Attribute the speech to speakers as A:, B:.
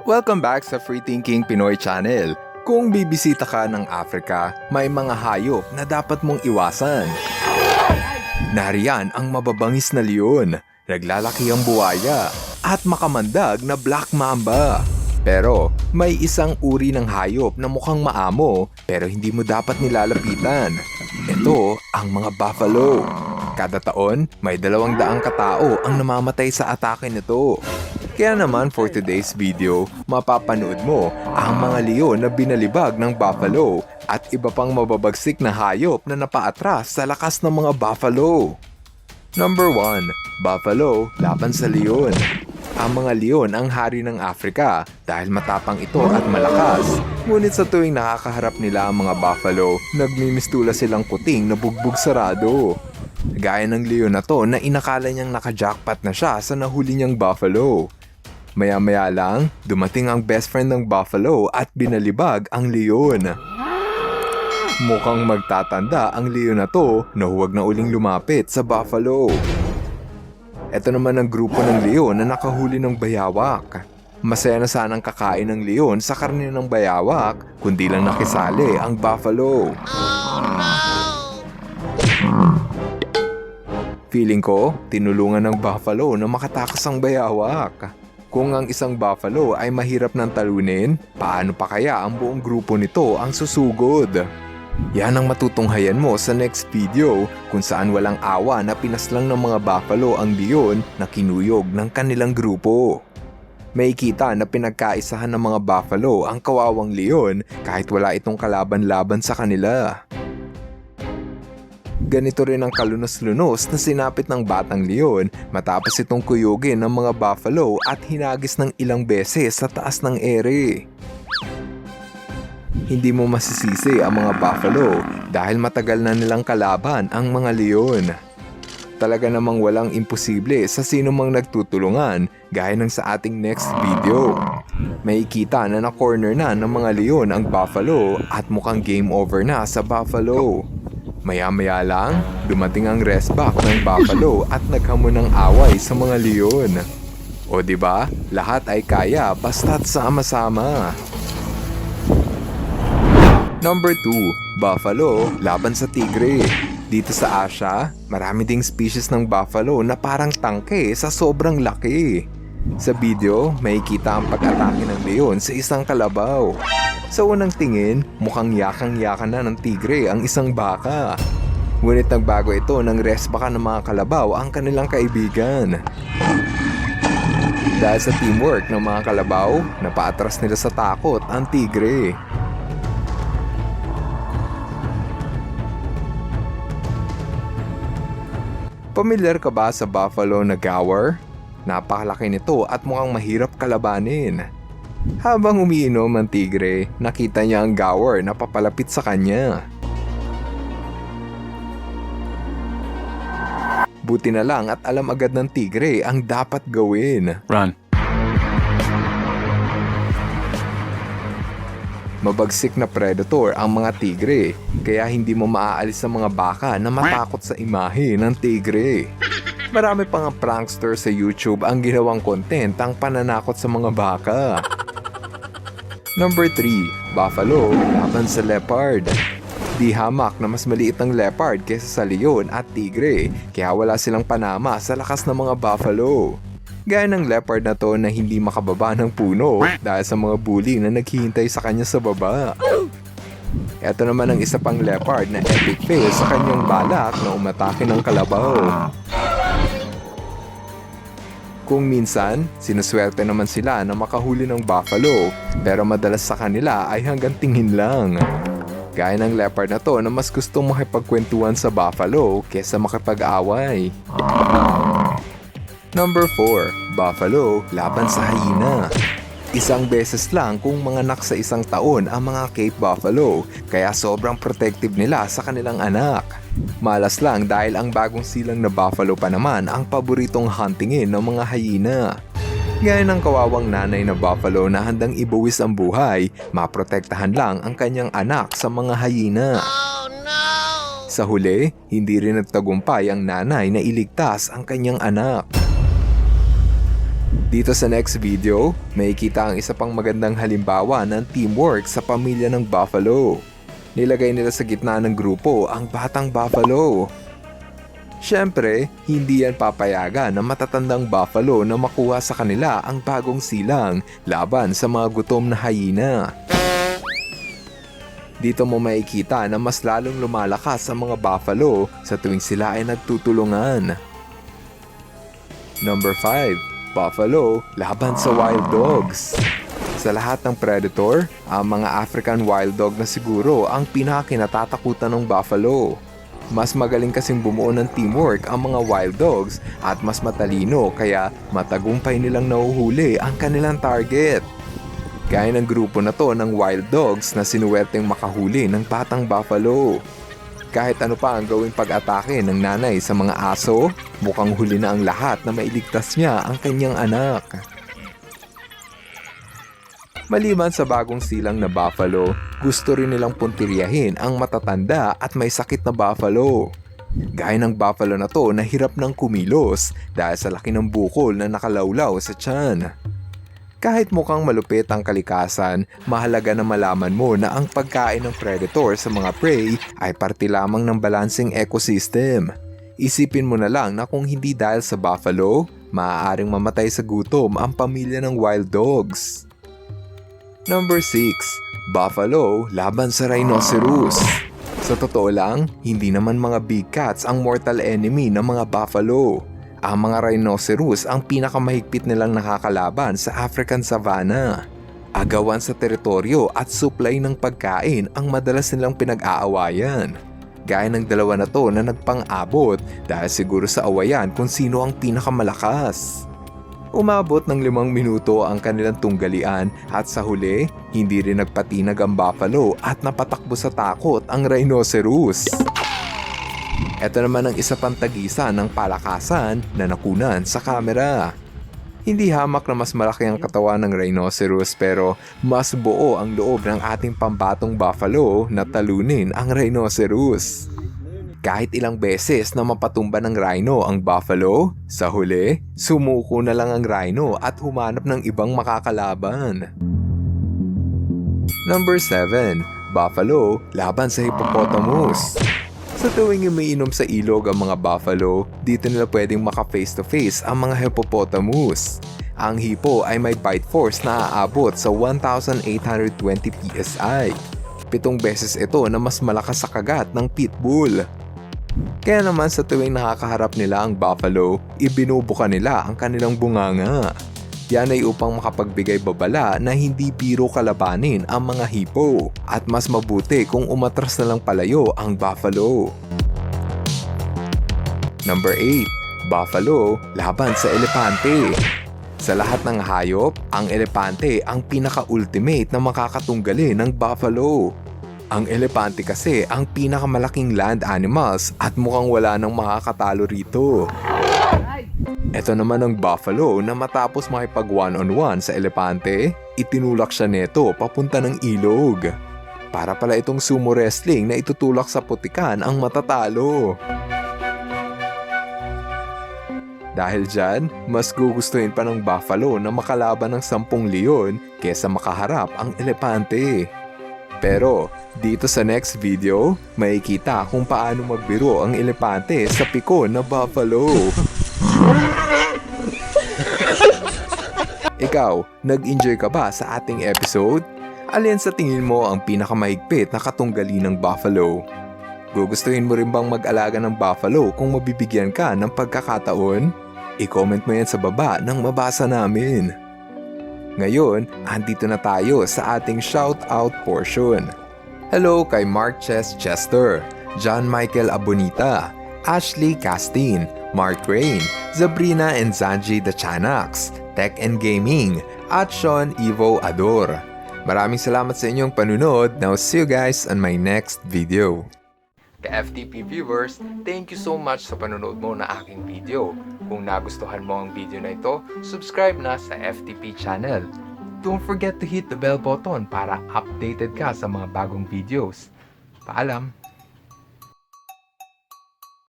A: Welcome back sa Free Thinking Pinoy Channel. Kung bibisita ka ng Africa, may mga hayop na dapat mong iwasan. Nariyan ang mababangis na leon, naglalaki ang buwaya, at makamandag na black mamba. Pero may isang uri ng hayop na mukhang maamo pero hindi mo dapat nilalapitan. Ito ang mga buffalo. Kada taon, may 200 katao ang namamatay sa atake nito. Kaya naman for today's video, mapapanood mo ang mga leon na binalibag ng buffalo at iba pang mababagsik na hayop na napaatras sa lakas ng mga buffalo. Number 1. Buffalo laban sa leon. Ang mga leon ang hari ng Africa dahil matapang ito at malakas. Ngunit sa tuwing nakakaharap nila ang mga buffalo, nagmimistula silang puting na bugbog sarado. Gaya ng leon na to na inakala niyang naka-jackpot na siya sa nahuli niyang buffalo. Maya-maya lang, dumating ang best friend ng buffalo at binalibag ang leon. Mukhang magtatanda ang leon na to na huwag na uling lumapit sa buffalo. Ito naman ang grupo ng leon na nakahuli ng bayawak. Masaya na sanang kakain ng leon sa karne ng bayawak, kundi lang nakisali ang buffalo. Feeling ko, tinulungan ng buffalo na makatakas ang bayawak. Kung ang isang buffalo ay mahirap ng talunin, paano pa kaya ang buong grupo nito ang susugod? Yan ang matutunghayan mo sa next video kung saan walang awa na pinaslang ng mga buffalo ang leon na kinuyog ng kanilang grupo. May kita na pinagkaisahan ng mga buffalo ang kawawang leon kahit wala itong kalaban-laban sa kanila. Ganito rin ang kalunos-lunos na sinapit ng batang leon matapos itong kuyugin ng mga buffalo at hinagis ng ilang beses sa taas ng ere. Hindi mo masisisi ang mga buffalo dahil matagal na nilang kalaban ang mga leon. Talaga namang walang imposible sa sino mang nagtutulungan gaya ng sa ating next video. May kita na na-corner na ng mga leon ang buffalo at mukhang game over na sa buffalo. Maya-maya lang, dumating ang rest back ng buffalo at naghamon ng away sa mga leon. O diba, lahat ay kaya basta't sama-sama. Number 2. Buffalo laban sa tigre. Dito sa Asia, marami ding species ng buffalo na parang tangke sa sobrang laki. Sa video, may kita ang pag-atake ng leon sa isang kalabaw. Sa unang tingin, mukhang yakang-yakan na ng tigre ang isang baka. Ngunit nagbago ito nang resbaka ng mga kalabaw ang kanilang kaibigan. Dahil sa teamwork ng mga kalabaw, napaatras nila sa takot ang tigre. Pamilyar ka ba sa buffalo na gaur? Napakalaki nito at mukhang mahirap kalabanin. Habang umiinom ang tigre, nakita niya ang gaur na papalapit sa kanya. Buti na lang at alam agad ng tigre ang dapat gawin.
B: Run.
A: Mabagsik na predator ang mga tigre, kaya hindi mo maaalis ang mga baka na matakot sa imahe ng tigre. Marami pang prankster sa YouTube ang ginawang content ang pananakot sa mga baka. Number 3. Buffalo laban sa leopard. Di hamak na mas maliit ang leopard kaysa sa leon at tigre, kaya wala silang panama sa lakas ng mga buffalo. Gaya ng leopard na to na hindi makababa ng puno dahil sa mga bully na naghihintay sa kanya sa baba. Ito naman ang isa pang leopard na epic fail sa kanyang balak na umatake ng kalabaw. Kung minsan, sinuswerte naman sila na makahuli ng buffalo, pero madalas sa kanila ay hanggang tingin lang. Gaya ng leopard na to na mas gustong makipagkwentuhan sa buffalo kesa makipag-away. Number 4. Buffalo laban sa hyena. Isang beses lang kung manganak sa isang taon ang mga Cape Buffalo, kaya sobrang protective nila sa kanilang anak. Malas lang dahil ang bagong silang na buffalo pa naman ang paboritong huntingin ng mga hyena. Gaya ng kawawang nanay na buffalo na handang ibuwis ang buhay, maprotektahan lang ang kanyang anak sa mga hyena. Sa huli, hindi rin nagtagumpay ang nanay na iligtas ang kanyang anak. Dito sa next video, makikita ang isa pang magandang halimbawa ng teamwork sa pamilya ng buffalo. Nilagay nila sa gitna ng grupo ang batang buffalo. Siyempre, hindi yan papayagan ng matatandang buffalo na makuha sa kanila ang bagong silang laban sa mga gutom na hyena. Dito mo makikita na mas lalong lumalakas ang mga buffalo sa tuwing sila ay nagtutulungan. Number 5. Buffalo laban sa wild dogs. Sa lahat ng predator, ang mga African wild dog na siguro ang pinakakinatatakutan ng buffalo. Mas magaling kasing bumuo ng teamwork ang mga wild dogs at mas matalino kaya matagumpay nilang nahuhuli ang kanilang target. Gaya ng grupo na to ng wild dogs na sinuwerteng makahuli ng batang buffalo. Kahit ano pa ang gawing pag-atake ng nanay sa mga aso, mukhang huli na ang lahat na mailigtas niya ang kanyang anak. Maliban sa bagong silang na buffalo, gusto rin nilang puntiryahin ang matatanda at may sakit na buffalo. Gaya ng buffalo na to na hirap ng kumilos dahil sa laki ng bukol na nakalawlaw sa tiyan. Kahit mukhang malupit ang kalikasan, mahalaga na malaman mo na ang pagkain ng predator sa mga prey ay parte lamang ng balancing ecosystem. Isipin mo na lang na kung hindi dahil sa buffalo, maaaring mamatay sa gutom ang pamilya ng wild dogs. Number 6. Buffalo laban sa rhinoceros. Sa totoo lang, hindi naman mga big cats ang mortal enemy ng mga buffalo. Ang mga rhinoceros ang pinakamahigpit nilang nakakalaban sa African savanna. Agawan sa teritoryo at supply ng pagkain ang madalas nilang pinag-aawayan. Gaya ng dalawa na to na nagpang-abot dahil siguro sa awayan kung sino ang pinakamalakas. Umabot ng 5 minuto ang kanilang tunggalian at sa huli, hindi rin nagpatinag ang buffalo at napatakbo sa takot ang rhinoceros. Ito naman ang isa pang tagisan ng palakasan na nakunan sa kamera. Hindi hamak na mas malaki ang katawan ng rhinoceros pero mas buo ang loob ng ating pambatong buffalo na talunin ang rhinoceros. Kahit ilang beses na mapatumba ng rhino ang buffalo, sa huli, sumuko na lang ang rhino at humanap ng ibang makakalaban. Number 7. Buffalo laban sa hippopotamus. Sa tuwing umiinom sa ilog ang mga buffalo, dito nila pwedeng maka-face to face ang mga hippopotamus. Ang hippo ay may bite force na aabot sa 1,820 PSI. 7 beses ito na mas malakas sa kagat ng pitbull. Kaya naman sa tuwing nakakaharap nila ang buffalo, ibinubuka nila ang kanilang bunganga. Yan ay upang makapagbigay babala na hindi biro kalabanin ang mga hippo at mas mabuti kung umatras na lang palayo ang buffalo. Number 8. Buffalo laban sa elepante. Sa lahat ng hayop, ang elepante ang pinaka-ultimate na makakatunggali ng buffalo. Ang elepante kasi ang pinakamalaking land animals at mukhang wala nang makakatalo rito. Ito naman ang buffalo na matapos makipag one-on-one sa elepante, itinulak siya neto papunta ng ilog. Para pala itong sumo wrestling na itutulak sa putikan ang matatalo. Dahil dyan, mas gugustuhin pa ng buffalo na makalaban ng 10 leon kesa makaharap ang elepante. Pero dito sa next video, makikita kung paano magbiro ang elepante sa pikon na buffalo. Ikaw, nag-enjoy ka ba sa ating episode? Alin sa tingin mo ang pinakamahigpit na katunggali ng buffalo? Gugustuhin mo rin bang mag-alaga ng buffalo kung mabibigyan ka ng pagkakataon? I-comment mo yan sa baba nang mabasa namin. Ngayon, andito na tayo sa ating shoutout portion. Hello kay Mark Chester, John Michael Abonita, Ashley Castin, Mark Rain, Sabrina and Zanji the Chanax, Tech and Gaming, at Sean Evo Ador. Maraming salamat sa inyong panunod. Now see you guys on my next video. Ka-FTP viewers, thank you so much sa panunod mo na aking video. Kung nagustuhan mo ang video na ito, subscribe na sa FTP channel. Don't forget to hit the bell button para updated ka sa mga bagong videos. Paalam!